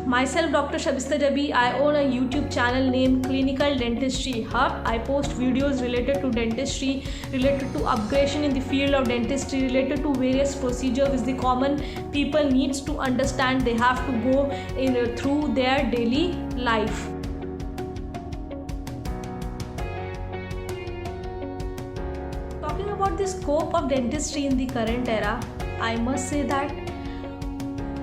Myself, Dr. Shabista Jabi, I own a YouTube channel named Clinical Dentistry Hub. I post videos related to dentistry, related to upgradation in the field of dentistry, related to various procedures which the common people needs to understand. They have to go through their daily life. Talking about the scope of dentistry in the current era, I must say that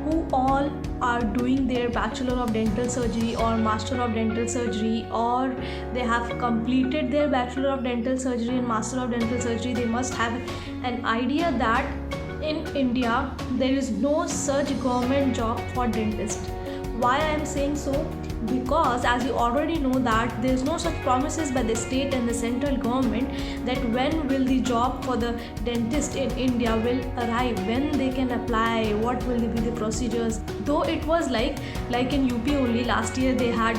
who all are doing their Bachelor of Dental Surgery or Master of Dental Surgery, or they have completed their Bachelor of Dental Surgery and Master of Dental Surgery, they must have an idea that in India there is no such government job for dentists. Why I am saying so? Because as you already know that there is no such promises by the state and the central government that when will the job for the dentist in India will arrive, when they can apply, what will be the procedures. Though it was like in UP only, last year they had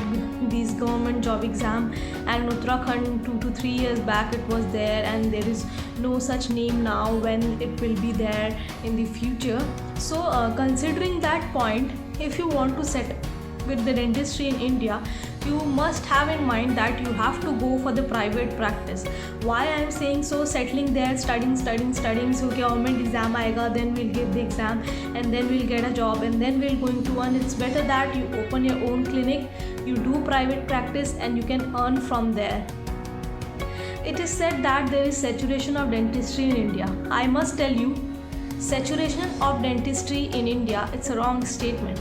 these government job exam, and Uttarakhand 2 to 3 years back it was there, and there is no such name now when it will be there in the future. So considering that point, if you want to set with the dentistry in India, you must have in mind that you have to go for the private practice. Why I am saying so? Settling there, studying, so government exam aega, then we'll give the exam, and then we'll get a job, and then we're going to earn. It's better that you open your own clinic, you do private practice, and you can earn from there. It is said that there is saturation of dentistry in India. I must tell you, saturation of dentistry in India, it's a wrong statement.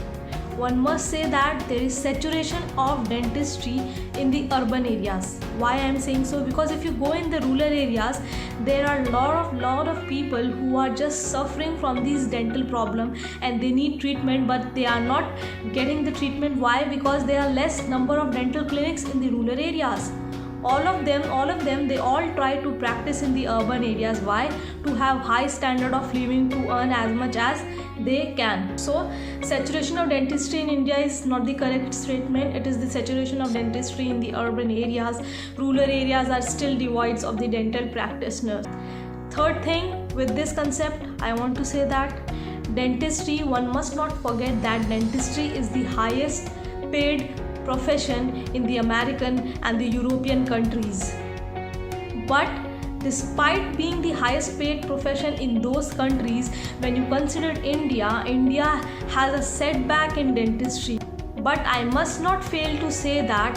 One must say that there is saturation of dentistry in the urban areas. Why I am saying so? Because if you go in the rural areas, there are lot of people who are just suffering from these dental problem and they need treatment, but they are not getting the treatment. Why? Because there are less number of dental clinics in the rural areas. All of them, they all try to practice in the urban areas. Why? To have high standard of living, to earn as much as they can. So saturation of dentistry in India is not the correct statement. It is the saturation of dentistry in the urban areas. Rural areas are still devoid of the dental practitioners. Third thing with this concept, I want to say that dentistry, one must not forget that dentistry is the highest paid profession in the American and the European countries. But despite being the highest paid profession in those countries, when you consider India has a setback in dentistry. But I must not fail to say that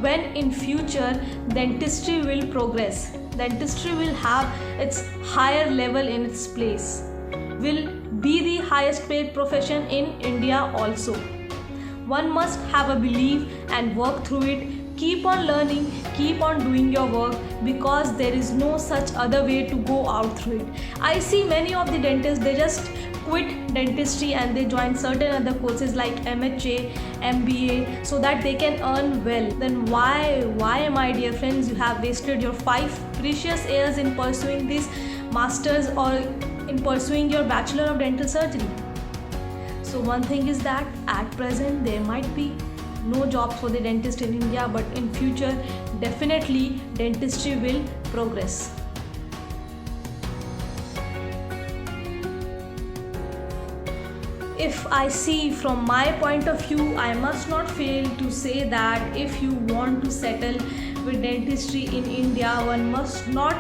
when in future dentistry will progress, dentistry will have its higher level in its place, will be the highest paid profession in India also. One must have a belief and work through it. Keep on learning, keep on doing your work, because there is no such other way to go out through it. I see many of the dentists, they just quit dentistry and they join certain other courses like MHA, MBA, so that they can earn well. Then why my dear friends, you have wasted your 5 precious years in pursuing this masters or in pursuing your Bachelor of Dental Surgery? So one thing is that at present there might be no jobs for the dentist in India, but in future definitely dentistry will progress. If I see from my point of view, I must not fail to say that if you want to settle with dentistry in India, one must not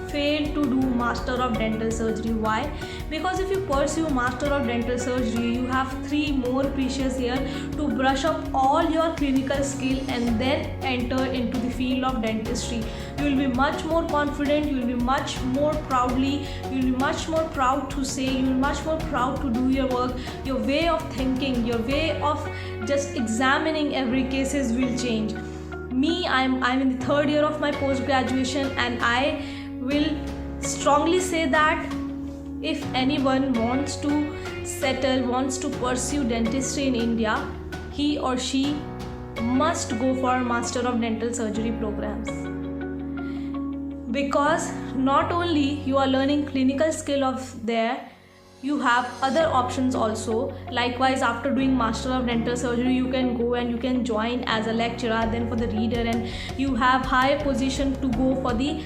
fail to do Master of Dental Surgery. Why? Because if you pursue Master of Dental Surgery, you have 3 more precious years to brush up all your clinical skill and then enter into the field of dentistry. You will be much more confident, you will be much more proudly, you will be much more proud to say, you will be much more proud to do your work. Your way of thinking, your way of just examining every cases will change. Me, I'm in the 3rd year of my post-graduation, and I will strongly say that if anyone wants to settle, wants to pursue dentistry in India, he or she must go for Master of Dental Surgery programs. Because not only you are learning clinical skill of there, you have other options also. Likewise, after doing Master of Dental Surgery, you can go and you can join as a lecturer, then for the reader, and you have high position to go for the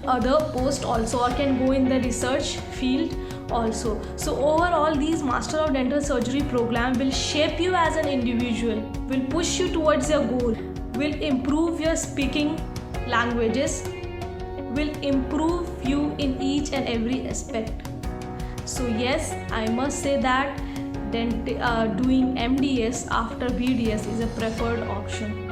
other post also, or can go in the research field also. So overall, these Master of Dental Surgery program will shape you as an individual, will push you towards your goal, will improve your speaking languages, will improve you in each and every aspect. So yes, I must say that doing MDS after BDS is a preferred option.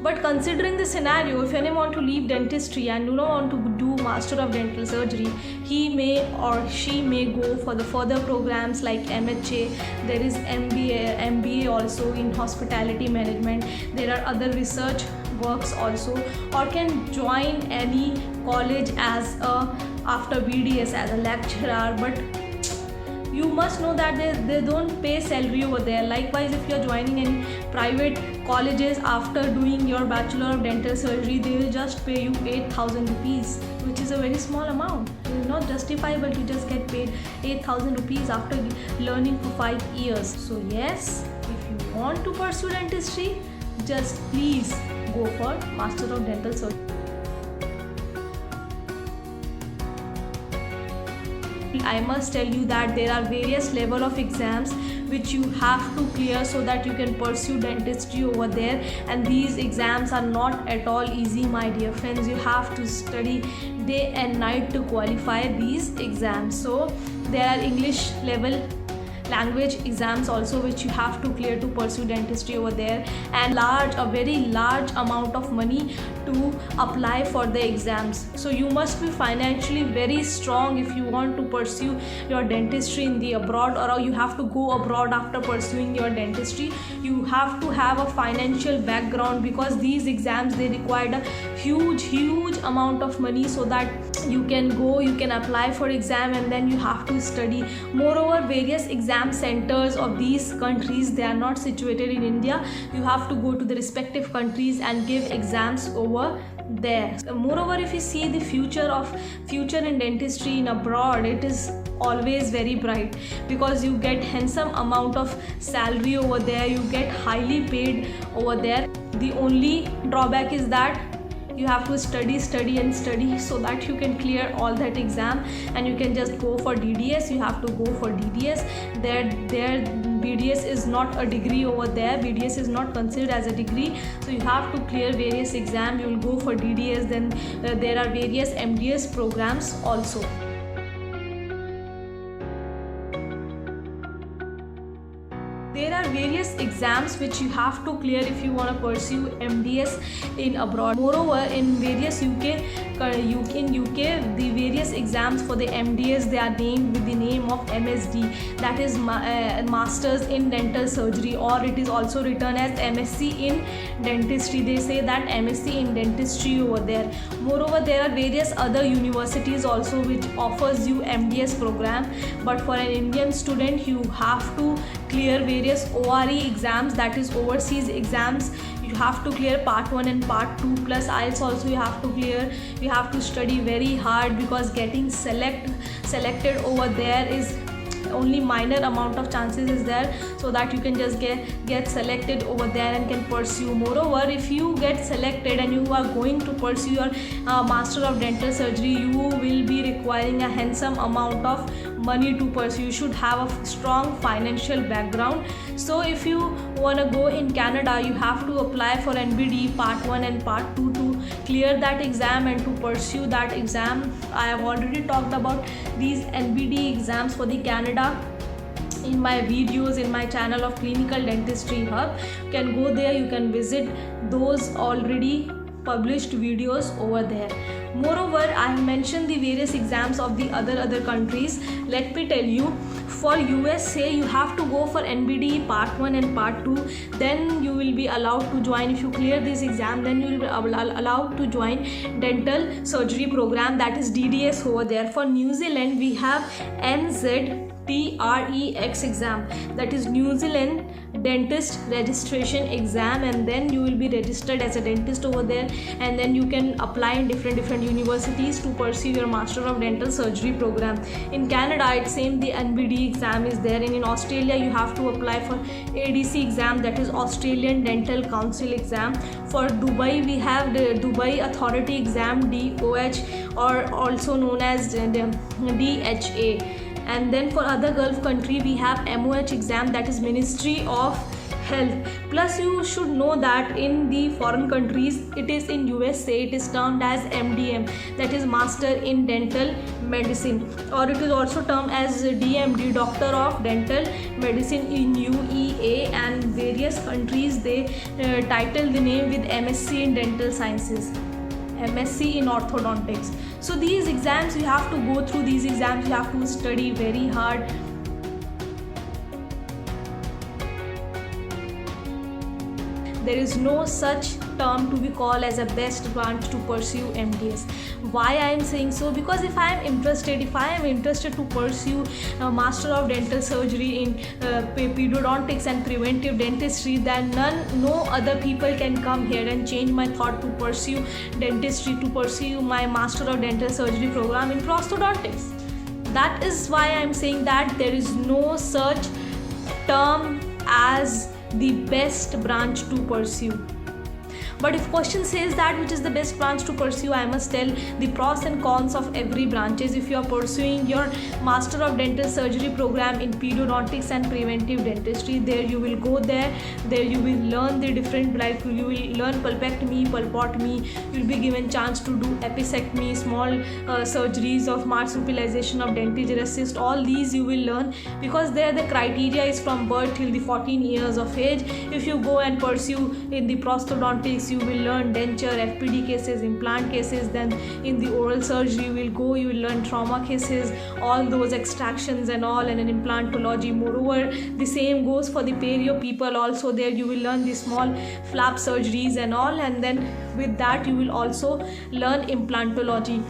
But considering the scenario, if anyone want to leave dentistry and do not want to do Master of Dental Surgery, he may or she may go for the further programs like MHA. There is MBA also in hospitality management. There are other research works also, or can join any college as after BDS as a lecturer. But you must know that they don't pay salary over there. Likewise, if you are joining any private colleges after doing your Bachelor of Dental Surgery, they will just pay you 8,000 rupees, which is a very small amount. It is not justifiable to just get paid 8,000 rupees after learning for 5 years. So yes, if you want to pursue dentistry, just please go for Master of Dental Surgery. I must tell you that there are various level of exams which you have to clear so that you can pursue dentistry over there, and these exams are not at all easy, my dear friends. You have to study day and night to qualify these exams. So there are English level language exams also which you have to clear to pursue dentistry over there, and a very large amount of money to apply for the exams. So you must be financially very strong if you want to pursue your dentistry in the abroad, or you have to go abroad after pursuing your dentistry. You have to have a financial background, because these exams, they require a huge amount of money so that you can apply for exam, and then you have to study. Moreover, various exam centers of these countries, they are not situated in India. You have to go to the respective countries and give exams over there. Moreover, if you see the future in dentistry in abroad, it is always very bright, because you get handsome amount of salary over there, you get highly paid over there. The only drawback is that you have to study so that you can clear all that exam, and you can just go for DDS. You have to go for DDS. There BDS is not a degree over there. BDS is not considered as a degree, so you have to clear various exams. You will go for DDS. Then there are various MDS programs also. There are various exams which you have to clear if you want to pursue MDS in abroad. Moreover, in various UK, the various exams for the MDS, they are named with the name of MSD, that is Masters in Dental Surgery, or it is also written as MSc in Dentistry. They say that MSc in Dentistry over there. Moreover, there are various other universities also which offers you MDS program, but for an Indian student, you have to clear various ORE exams, that is overseas exams. You have to clear part 1 and part 2, plus IELTS also you have to clear. You have to study very hard, because getting selected over there is only minor amount of chances is there, so that you can just get selected over there and can pursue. Moreover, if you get selected and you are going to pursue your Master of Dental Surgery, you will be requiring a handsome amount of money to pursue. You should have a strong financial background. So if you want to go in Canada, you have to apply for NBD part 1 and part 2 to clear that exam and to pursue that exam. I have already talked about these NBD exams for the Canada in my videos in my channel of Clinical Dentistry Hub. You can go there, you can visit those already published videos over there. Moreover, I have mentioned the various exams of the other countries. Let me tell you, for USA, you have to go for NBD part 1 and part 2. Then you will be allowed to join. If you clear this exam, then you will be allowed to join dental surgery program, that is DDS over there. For New Zealand, we have NZTREX exam, that is New Zealand Dentist Registration Exam, and then you will be registered as a dentist over there, and then you can apply in different universities to pursue your Master of Dental Surgery program. In Canada, it's same, the NBD exam is there, and in Australia you have to apply for ADC exam, that is Australian Dental Council exam. For Dubai, we have the Dubai Authority exam, DOH, or also known as DHA. And then for other Gulf country we have MOH exam, that is Ministry of Health. Plus you should know that in the foreign countries, it is in USA, it is termed as MDM, that is Master in Dental Medicine, or it is also termed as DMD, Doctor of Dental Medicine in UEA, and various countries they title the name with MSc in Dental Sciences, MSc in Orthodontics. So these exams you have to go through, these exams you have to study very hard. There is no such term to be called as a best branch to pursue MDS. Why I am saying so? Because if I am interested to pursue a Master of Dental Surgery in Periodontics and Preventive Dentistry, then no other people can come here and change my thought to pursue dentistry, to pursue my Master of Dental Surgery program in Prosthodontics. That is why I am saying that there is no such term as the best branch to pursue. But if question says that which is the best branch to pursue, I must tell the pros and cons of every branches. If you are pursuing your Master of Dental Surgery program in Periodontics and Preventive Dentistry, there you will go there you will learn the different, like you will learn pulpectomy, pulpotomy, you will be given chance to do episectomy, small surgeries of marsupialization of dentiger assist. All these you will learn, because there the criteria is from birth till the 14 years of age. If you go and pursue in the prosthodontics, you will learn denture, FPD cases, implant cases. Then in the oral surgery you will learn trauma cases, all those extractions and all, and an implantology. Moreover, the same goes for the perio people also. There you will learn the small flap surgeries and all, and then with that you will also learn implantology.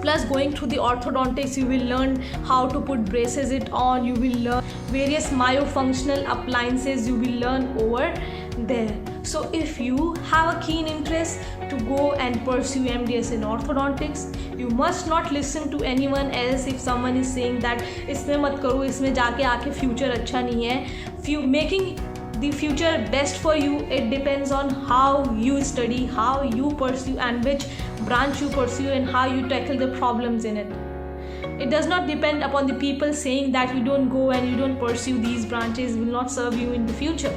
Plus going through the orthodontics, you will learn how to put braces it on, you will learn various myofunctional appliances, you will learn over there. So if you have a keen interest to go and pursue MDS in orthodontics, you must not listen to anyone else. If someone is saying that इसमें मत करो, इसमें जाके आके future अच्छा नहीं है, making the future best for you, it depends on how you study, how you pursue, and which branch you pursue, and how you tackle the problems in it. It does not depend upon the people saying that you don't go and you don't pursue these branches will not serve you in the future.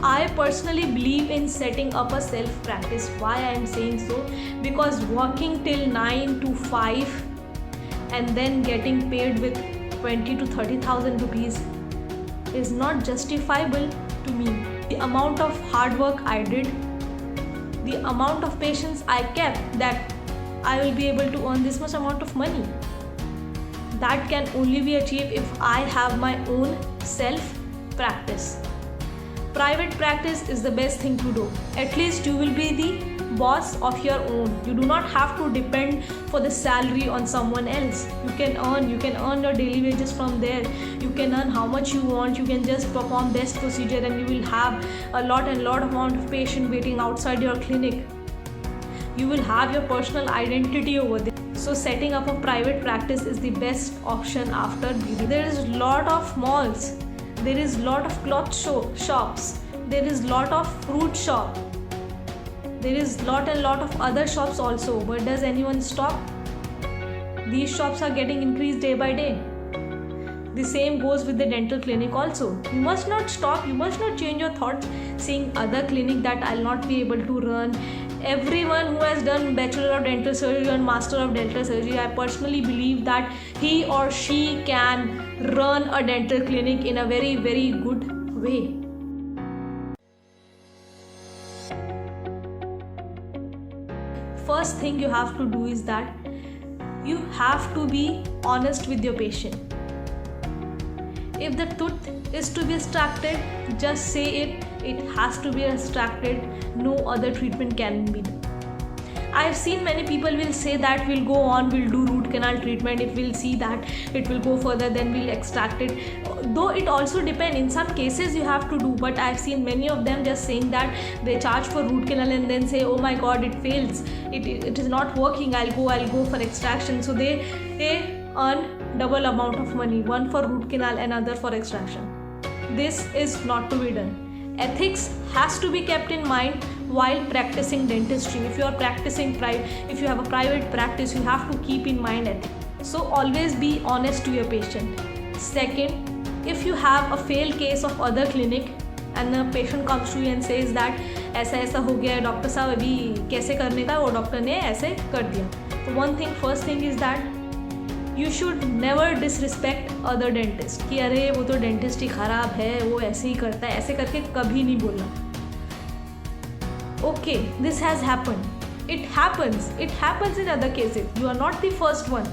I personally believe in setting up a self-practice. Why I am saying so? Because working till 9 to 5 and then getting paid with 20 to 30,000 rupees is not justifiable to me. The amount of hard work I did, the amount of patience I kept, that I will be able to earn this much amount of money. That can only be achieved if I have my own self-practice. Private practice is the best thing to do. At least you will be the boss of your own. You do not have to depend for the salary on someone else. You can earn your daily wages from there. You can earn how much you want. You can just perform best procedure and you will have a lot amount of patient waiting outside your clinic. You will have your personal identity over there. So setting up a private practice is the best option after beauty. There is a lot of malls. There is lot of cloth shops. There is lot of fruit shop. There is lot of other shops also. But does anyone stop? These shops are getting increased day by day. The same goes with the dental clinic also. You must not stop. You must not change your thoughts saying other clinic that I'll not be able to run. Everyone who has done Bachelor of Dental Surgery and Master of Dental Surgery, I personally believe that he or she can run a dental clinic in a very, very good way. First thing you have to do is that you have to be honest with your patient. If the tooth is to be extracted, just say it. It has to be extracted. No other treatment can be done. I've seen many people will say that we'll go on, we'll do root canal treatment. If we'll see that it will go further, then we'll extract it. Though it also depends. In some cases you have to do, but I've seen many of them just saying that they charge for root canal and then say, oh my god, it fails. It is not working. I'll go for extraction. So they earn double amount of money, one for root canal and other for extraction. This is not to be done. Ethics has to be kept in mind while practicing dentistry. If you are practicing if you have a private practice, you have to keep in mind ethics. So always be honest to your patient. Second, if you have a failed case of other clinic and the patient comes to you and says that ऐसा ऐसा हो गया है doctor साहब, अभी कैसे करने का, वो डॉक्टर ने ऐसे कर दिया. तो one thing, first thing is that you should never disrespect other dentist कि अरे वो तो डेंटिस्ट ही ख़राब है, वो ऐसे ही करता है, ऐसे करके कभी नहीं बोलना. Okay, this has happened. It happens in other cases. You are not the first one.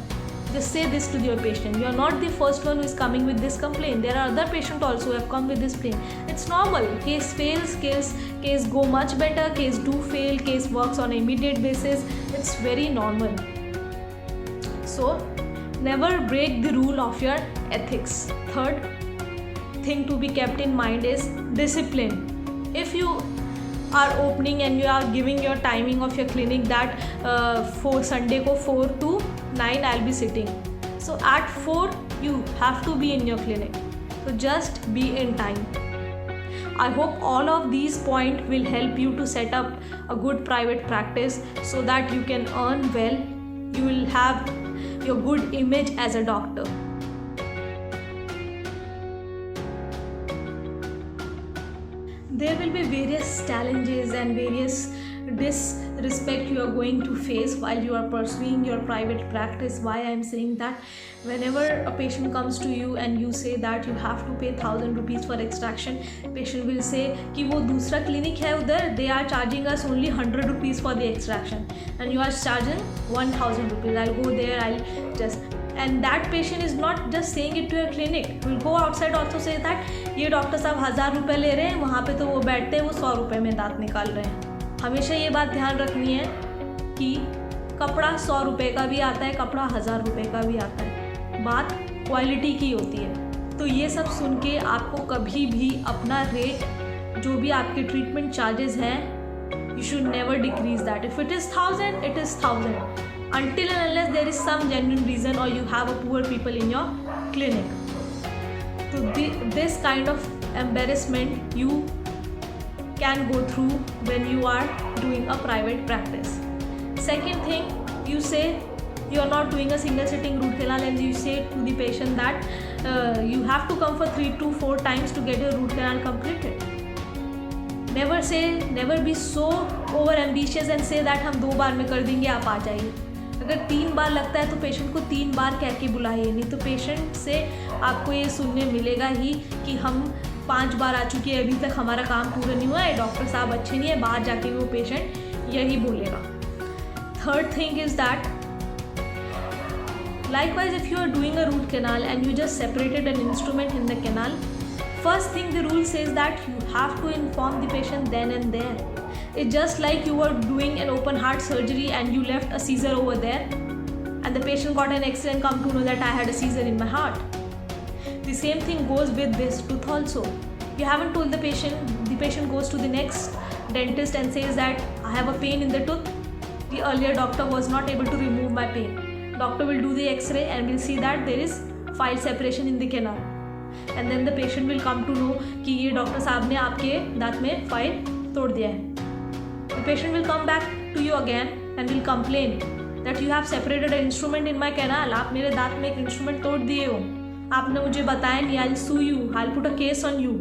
Just say this to your patient. You are not the first one who is coming with this complaint. There are other patients also who have come with this complaint. It's normal. Case fails, case go much better, case do fail, case works on an immediate basis. It's very normal. So never break the rule of your ethics. Third thing to be kept in mind is discipline. If you are opening and you are giving your timing of your clinic that for Sunday ko 4 to 9 I'll be sitting. So at 4 you have to be in your clinic. So just be in time. I hope all of these points will help you to set up a good private practice so that you can earn well. You will have your good image as a doctor. There will be various challenges and various disrespect you are going to face while you are pursuing your private practice. Why I am saying that, whenever a patient comes to you and you say that you have to pay 1,000 rupees for extraction, patient will say कि वो दूसरा clinic है उधर, they are charging us only 100 rupees for the extraction and you are charging 1,000 rupees. I'll go there, I'll just, and that patient is not just saying it to your clinic, will go outside also say that ये doctor साहब 1,000 रुपये ले रहे हैं, वहाँ पे तो वो बैठते हैं वो 100 रुपये में दांत निकाल रहे हैं. हमेशा ये बात ध्यान रखनी है कि कपड़ा 100 रुपये का भी आता है, कपड़ा 1,000 रुपये का भी आता है, बात क्वालिटी की होती है. तो ये सब सुन के आपको कभी भी अपना रेट, जो भी आपके ट्रीटमेंट चार्जेस हैं, you should never decrease that. If it is 1,000 it is 1,000 until and unless there is some genuine reason or you have a poor people in your clinic. So this kind of embarrassment you can go through when you are doing a private practice. Second thing, you say you are not doing a single sitting root canal and you say to the patient that you have to come for 3 to 4 times to get your root canal completed. Never be so over ambitious and say that हम 2 बार में कर देंगे, आप आ जाइए. अगर 3 बार लगता है तो पेशेंट को 3 बार कह के बुलाइए, नहीं तो पेशेंट से आपको ये सुनने मिलेगा ही कि हम 5 बार आ चुके हैं, अभी तक हमारा काम पूरा नहीं हुआ है, डॉक्टर साहब अच्छे नहीं है. बाहर जाके वो पेशेंट यही बोलेगा. Third thing is that, likewise if you are doing a root canal and you just separated an instrument in the canal, first thing the rule says that you have to inform the patient then and there. It's just like you were doing an open heart surgery and you left a seizure over there and the patient got an X-ray and come to know that I had a seizure in my heart. The same thing goes with this tooth also. You haven't told the patient goes to the next dentist and says that I have a pain in the tooth. The earlier doctor was not able to remove my pain. Doctor will do the X-ray and will see that there is file separation in the canal. And then the patient will come to know कि ये doctor साहब ने आपके दांत में file तोड़ दिया है. The patient will come back to you again and will complain that you have separated an instrument in my canal. आप मेरे दांत में एक इंस्ट्रूमेंट तोड़ दिए हो, आपने मुझे बताया नहीं. I'll sue you, I'll put a case on you.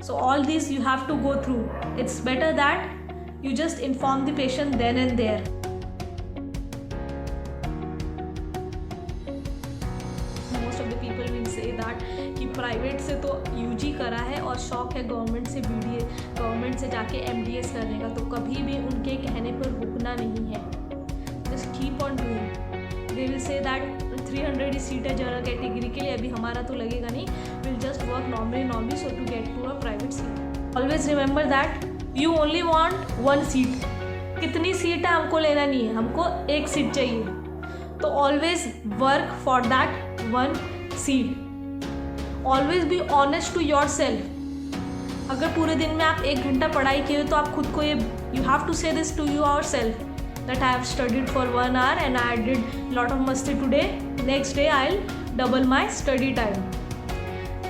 So all these you have to go through. It's better that you just inform the patient then and there. Most of the people will say that कि private से तो UG करा है और शौक है government से BDA, government से जाके MDS करने का. तो कभी भी उनके कहने पर रुकना नहीं है. Just keep on doing. They will say that 300 he seat है जनरल कैटेगरी के लिए, अभी हमारा तो लगेगा नहीं. We'll just work normally so to get to a private seat. Always remember that you only want 1 seat. कितनी सीट है हमको लेना नहीं है, हमको 1 सीट चाहिए. तो always work for that 1 seat. Always be honest to yourself. अगर पूरे दिन में आप 1 घंटा पढ़ाई किए तो आप खुद को ये you have to say this to yourself that I have studied for 1 hour and I did lot of masti today. Next day I'll double my study time.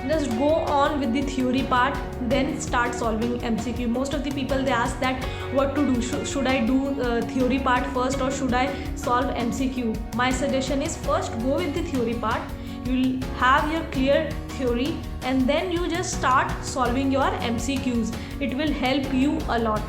just go on with the theory part, then start solving MCQ. Most of the people, they ask that what to do, should I do theory part first or should I solve MCQ? My suggestion is first go with the theory part. You'll have your clear theory and then you just start solving your MCQs. It will help you a lot.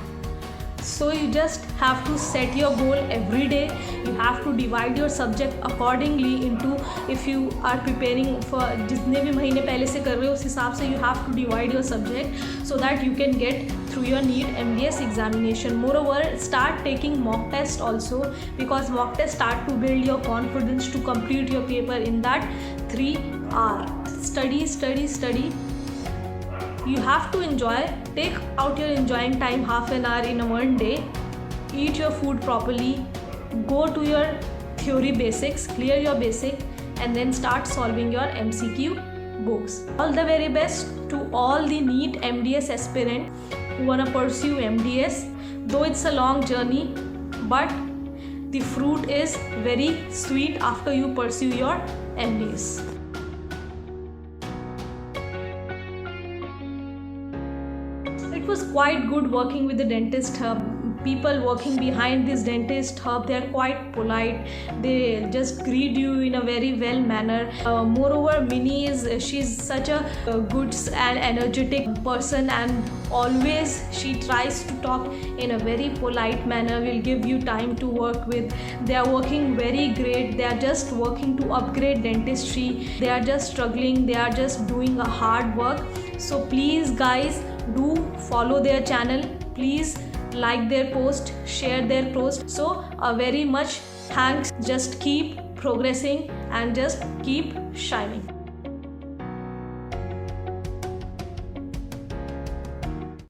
So you just have to set your goal every day. You have to divide your subject accordingly into, if you are preparing for जितने भी महीने पहले से कर रहे हो उस हिसाब से you have to divide your subject so that you can get through your NEET MDS examination. Moreover, start taking mock test also, because mock test start to build your confidence to complete your paper in that 3 hours. Study. You have to enjoy. Take out your enjoying time, half an hour in a one day. Eat your food properly. Go to your theory basics, clear your basic, and then start solving your MCQ books. All the very best to all the NEET MDS aspirant who wanna pursue MDS. Though it's a long journey, but the fruit is very sweet after you pursue your MDS. It was quite good working with the dentist hub. People working behind this dentist hub, they are quite polite. They just greet you in a very well manner. Moreover, Minnie she's such a good and energetic person, and always she tries to talk in a very polite manner. Will give you time to work with. They are working very great. They are just working to upgrade dentistry. They are just struggling. They are just doing a hard work. So please guys, do follow their channel. Please like their post, share their post. So very much thanks. Just keep progressing and just keep shining.